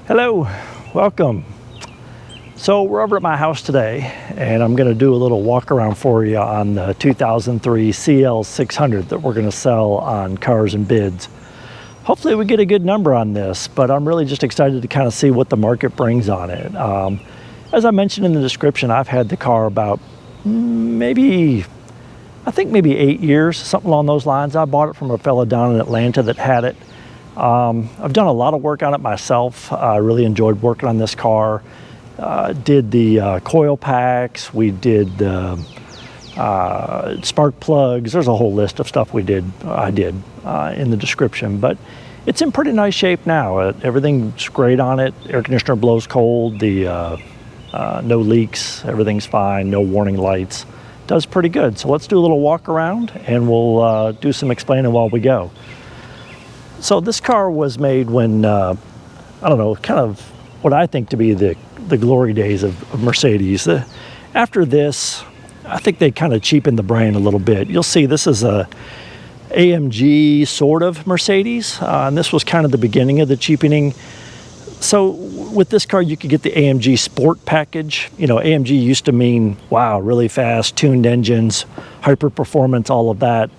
Hello, welcome. So we're over at my house today and I'm going to do a little walk around for you on the 2003 CL600 that we're going to sell on Cars and Bids. Hopefully we get a good number on this, but I'm really just excited to kind of see what the market brings on it. As I mentioned in the description, I've had the car about maybe 8 years, something along those lines. I bought it from a fellow down in Atlanta that had it. I've done a lot of work on it myself. I really enjoyed working on this car. Did the coil packs, we did spark plugs. There's a whole list of stuff I did in the description, but it's in pretty nice shape now. Everything's great on it. Air conditioner blows cold, no leaks, everything's fine, no warning lights. Does pretty good. So let's do a little walk around and we'll do some explaining while we go. So this car was made when, I don't know, kind of what I think to be the glory days of Mercedes. After this, I think they kind of cheapened the brand a little bit. You'll see this is a AMG sort of Mercedes, and this was kind of the beginning of the cheapening. So with this car, you could get the AMG Sport package. You know, AMG used to mean, wow, really fast, tuned engines, hyper performance, all of that.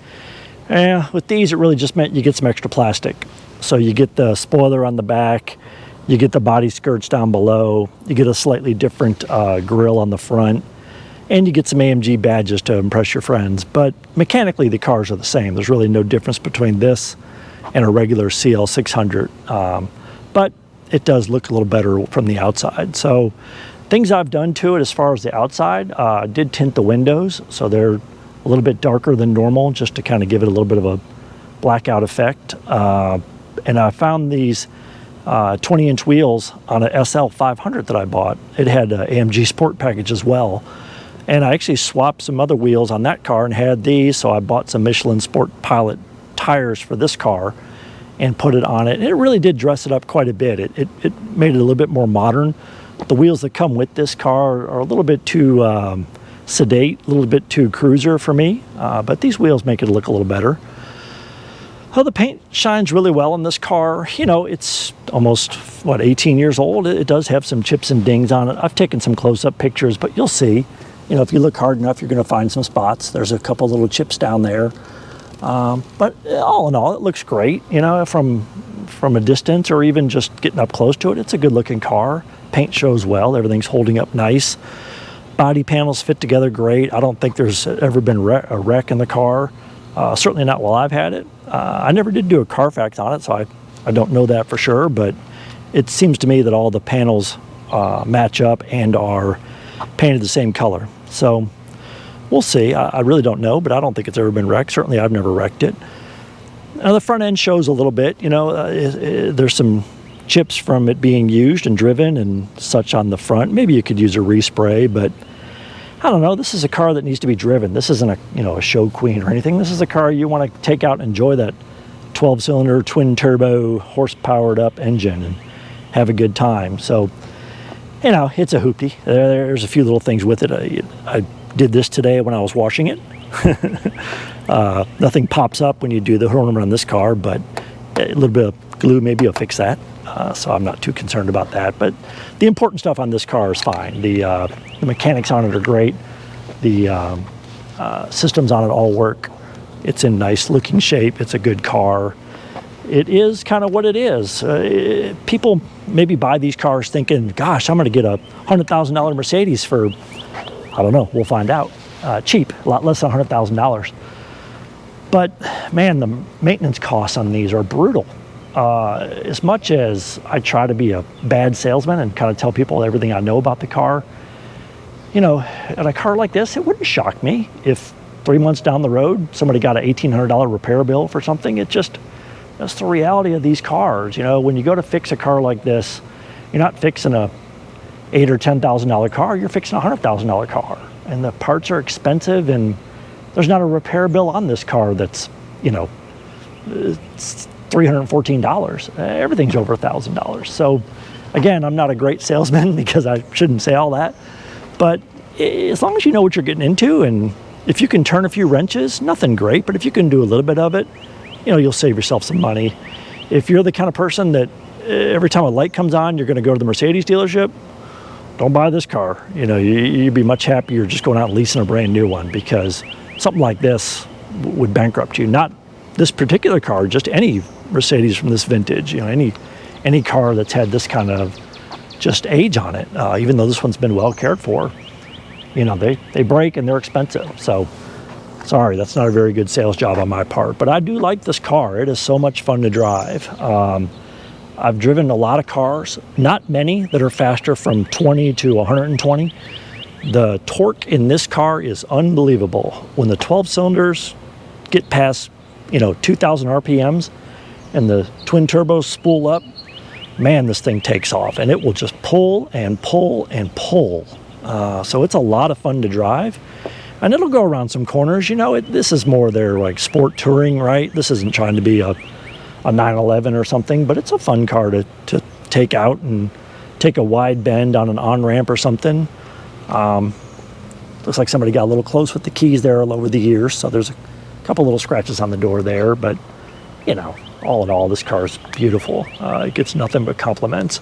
With these, it really just meant you get some extra plastic. So you get the spoiler on the back, you get the body skirts down below, you get a slightly different grille on the front, and you get some AMG badges to impress your friends. But mechanically, the cars are the same. There's really no difference between this and a regular CL600. But it does look a little better from the outside. So things I've done to it as far as the outside, I did tint the windows, so they're a little bit darker than normal, just to kind of give it a little bit of a blackout effect. And I found these 20-inch wheels on a SL500 that I bought. It had an AMG Sport package as well. And I actually swapped some other wheels on that car and had these, so I bought some Michelin Sport Pilot tires for this car and put it on it. And it really did dress it up quite a bit. It made it a little bit more modern. The wheels that come with this car are a little bit too sedate, a little bit too cruiser for me, but these wheels make it look a little better. Oh, the paint shines really well in this car. You know, it's almost, 18 years old. It does have some chips and dings on it. I've taken some close-up pictures, but you'll see, you know, if you look hard enough, you're going to find some spots. There's a couple little chips down there. But all in all, it looks great, you know, from a distance or even just getting up close to it. It's a good-looking car. Paint shows well. Everything's holding up nice. Body panels fit together great. I don't think there's ever been a wreck in the car. Certainly not while I've had it. I never did do a Carfax on it, so I don't know that for sure, but it seems to me that all the panels match up and are painted the same color. So we'll see. I really don't know, but I don't think it's ever been wrecked. Certainly I've never wrecked it. Now the front end shows a little bit, you know, there's some chips from it being used and driven and such on the front. Maybe you could use a respray, but I don't know. This is a car that needs to be driven. This isn't a show queen or anything. This is a car you want to take out and enjoy that 12-cylinder twin turbo horse-powered up engine and have a good time. So, you know, it's a hoopty. There's a few little things with it. I did this today when I was washing it. Nothing pops up when you do the hood on this car, but a little bit of glue maybe will fix that. So I'm not too concerned about that. But the important stuff on this car is fine. The mechanics on it are great. The systems on it all work. It's in nice looking shape. It's a good car. It is kind of what it is. People maybe buy these cars thinking, gosh, I'm going to get a $100,000 Mercedes for, I don't know, we'll find out. Cheap, a lot less than $100,000. But man, the maintenance costs on these are brutal. As much as I try to be a bad salesman and kind of tell people everything I know about the car, you know, at a car like this, it wouldn't shock me if 3 months down the road, somebody got an $1,800 repair bill for something. That's the reality of these cars. You know, when you go to fix a car like this, you're not fixing a $8,000 or $10,000 car, you're fixing a $100,000 car. And the parts are expensive, and there's not a repair bill on this car that's, you know, it's $314. Everything's over $1,000. So again, I'm not a great salesman because I shouldn't say all that, but as long as you know what you're getting into, and if you can turn a few wrenches, nothing great, but if you can do a little bit of it, you know, you'll save yourself some money. If you're the kind of person that every time a light comes on, you're going to go to the Mercedes dealership. Don't buy this car. You know, you'd be much happier just going out and leasing a brand new one, because something like this would bankrupt you. Not this particular car, just any Mercedes from this vintage. You know, any car that's had this kind of just age on it. Even though this one's been well cared for, you know, they break and they're expensive. So sorry, that's not a very good sales job on my part. But I do like this car. It is so much fun to drive. I've driven a lot of cars, not many that are faster from 20 to 120. The torque in this car is unbelievable. When the 12 cylinders get past, you know, 2,000 RPMs and the twin turbos spool up, man, this thing takes off, and it will just pull and pull and pull. So it's a lot of fun to drive, and it'll go around some corners. You know, this is more their like sport touring, right? This isn't trying to be a 911 or something, but it's a fun car to take out and take a wide bend on an on-ramp or something. Looks like somebody got a little close with the keys there all over the years, so there's a couple little scratches on the door there, but you know, all in all, this car is beautiful. It gets nothing but compliments.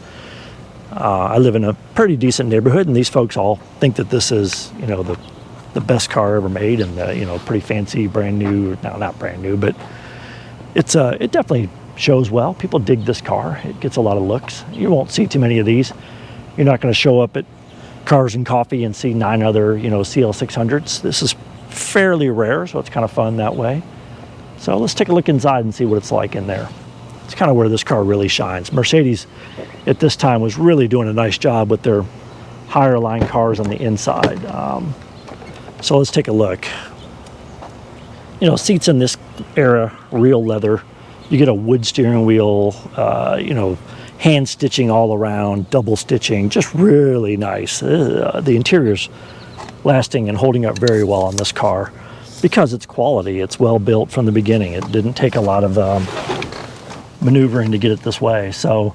I live in a pretty decent neighborhood, and these folks all think that this is, you know, the best car ever made, and you know, pretty fancy, brand new. Now, not brand new, but it definitely shows well. People dig this car. It gets a lot of looks. You won't see too many of these. You're not going to show up at Cars and Coffee and see 9 other, you know, CL600s. This is fairly rare, so it's kind of fun that way. So let's take a look inside and see what it's like in there. It's kind of where this car really shines. Mercedes at this time was really doing a nice job with their higher line cars on the inside. So let's take a look. You know, seats in this era, real leather. You get a wood steering wheel, you know, hand stitching all around, double stitching, just really nice. The interior's lasting and holding up very well on this car because it's quality. It's well built from the beginning. It didn't take a lot of maneuvering to get it this way. So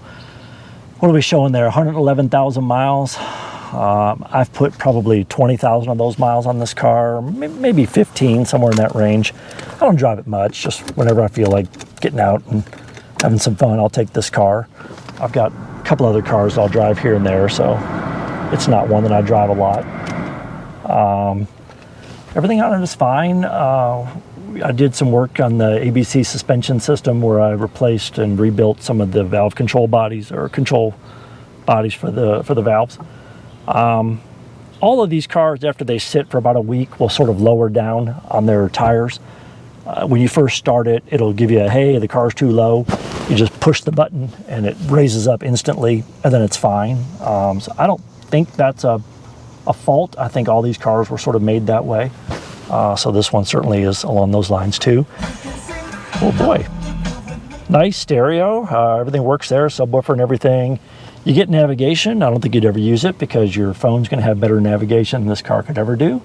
what are we showing there? 111,000 miles. I've put probably 20,000 of those miles on this car, maybe 15, somewhere in that range. I don't drive it much, just whenever I feel like getting out and having some fun, I'll take this car. I've got a couple other cars I'll drive here and there, so it's not one that I drive a lot. Everything on it is fine. I did some work on the ABC suspension system where I replaced and rebuilt some of the valve control bodies, or control bodies for the valves. All of these cars, after they sit for about a week, will sort of lower down on their tires. When you first start it, it'll give you a, hey, the car's too low. You just push the button and it raises up instantly, and then it's fine. So I don't think that's a fault. I think all these cars were sort of made that way. So this one certainly is along those lines too. Oh boy. Nice stereo. Everything works there, subwoofer and everything. You get navigation. I don't think you'd ever use it because your phone's going to have better navigation than this car could ever do.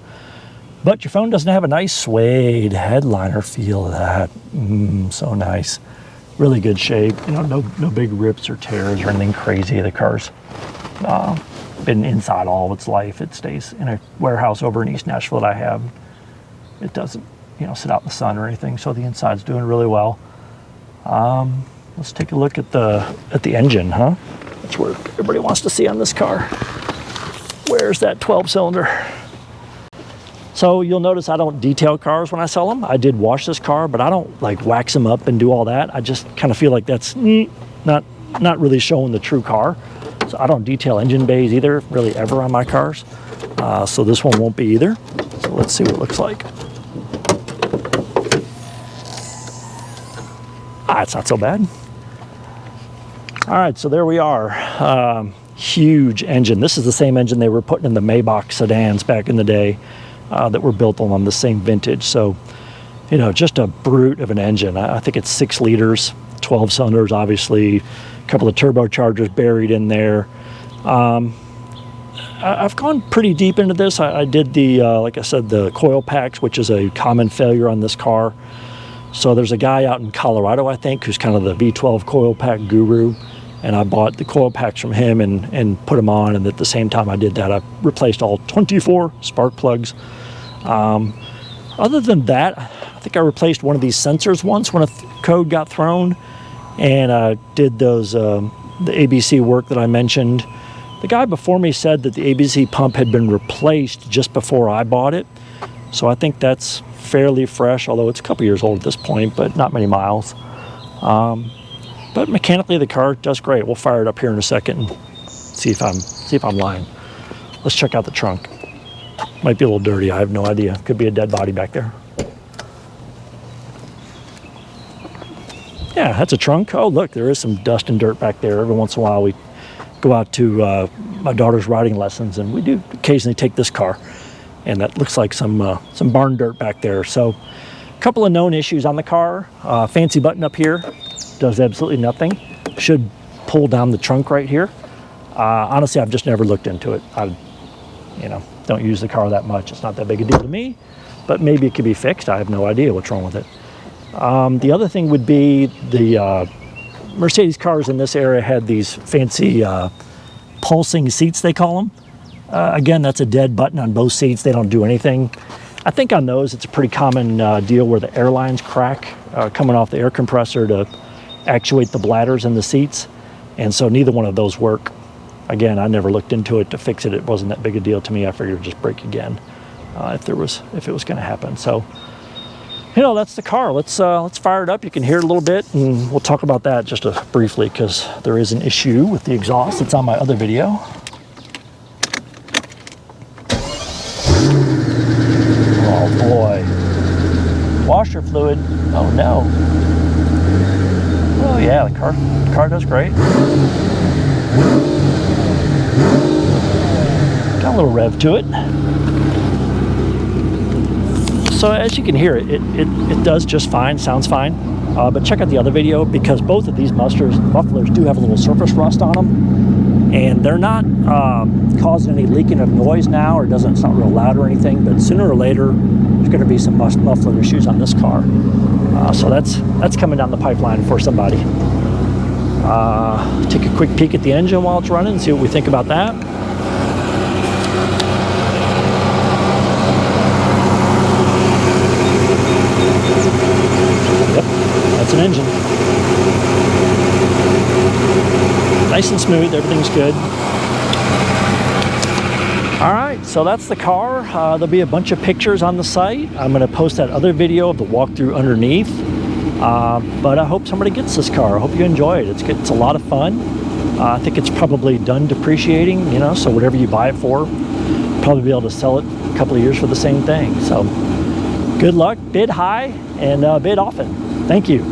But your phone doesn't have a nice suede headliner feel of that. So nice. Really good shape. You know, no big rips or tears or anything crazy. The car's been inside all of its life. It stays in a warehouse over in East Nashville that I have. It doesn't, you know, sit out in the sun or anything. So the inside's doing really well. Let's take a look at the engine, huh? That's what everybody wants to see on this car. Where's that 12-cylinder? So you'll notice I don't detail cars when I sell them. I did wash this car, but I don't like wax them up and do all that. I just kind of feel like that's not really showing the true car. So I don't detail engine bays either, really ever on my cars. So this one won't be either. So let's see what it looks like. It's not so bad. All right, so there we are. Huge engine. This is the same engine they were putting in the Maybach sedans back in the day that were built on the same vintage. So, you know, just a brute of an engine. I think it's 6 liters, 12 cylinders, obviously, a couple of turbochargers buried in there. I've gone pretty deep into this. I did the, like I said, the coil packs, which is a common failure on this car. So there's a guy out in Colorado, I think, who's kind of the V12 coil pack guru. And I bought the coil packs from him and put them on. And at the same time I did that, I replaced all 24 spark plugs. Other than that, I think I replaced one of these sensors once when a code got thrown. And I did those the ABC work that I mentioned. The guy before me said that the ABC pump had been replaced just before I bought it. So I think that's fairly fresh, although it's a couple years old at this point, but not many miles. But mechanically the car does great. We'll fire it up here in a second and see if I'm lying. Let's check out the trunk. Might be a little dirty, I have no idea. Could be a dead body back there. Yeah, that's a trunk. Oh, look, there is some dust and dirt back there. Every once in a while we go out to my daughter's riding lessons, and we do occasionally take this car, and that looks like some barn dirt back there. So a couple of known issues on the car. Fancy button up here does absolutely nothing. Should pull down the trunk right here. Honestly, I've just never looked into it. I don't use the car that much. It's not that big a deal to me, but maybe it could be fixed. I have no idea what's wrong with it. The other thing would be the Mercedes cars in this area had these fancy pulsing seats, they call them. Again, that's a dead button on both seats. They don't do anything. I think on those, it's a pretty common deal where the air lines crack coming off the air compressor to actuate the bladders in the seats. And so neither one of those work. Again, I never looked into it to fix it. It wasn't that big a deal to me. I figured it'd just break again if it was going to happen. So, that's the car. Let's fire it up. You can hear it a little bit, and we'll talk about that just briefly because there is an issue with the exhaust. It's on my other video. Oh boy, washer fluid. Oh no. Oh yeah, the car does great. Got a little rev to it. So as you can hear, it does just fine, sounds fine. But check out the other video because both of these mufflers do have a little surface rust on them. And they're not causing any leaking of noise now, or it's not real loud or anything, but sooner or later, there's gonna be some muffler issues on this car. So that's coming down the pipeline for somebody. Take a quick peek at the engine while it's running and see what we think about that. Yep, that's an engine. Nice and smooth, everything's good. All right, so that's the car. There'll be a bunch of pictures on the site. I'm gonna post that other video of the walkthrough underneath. But I hope somebody gets this car. I hope you enjoy it. It's a lot of fun. I think it's probably done depreciating, so whatever you buy it for, probably be able to sell it a couple of years for the same thing. So good luck, bid high, and bid often. Thank you.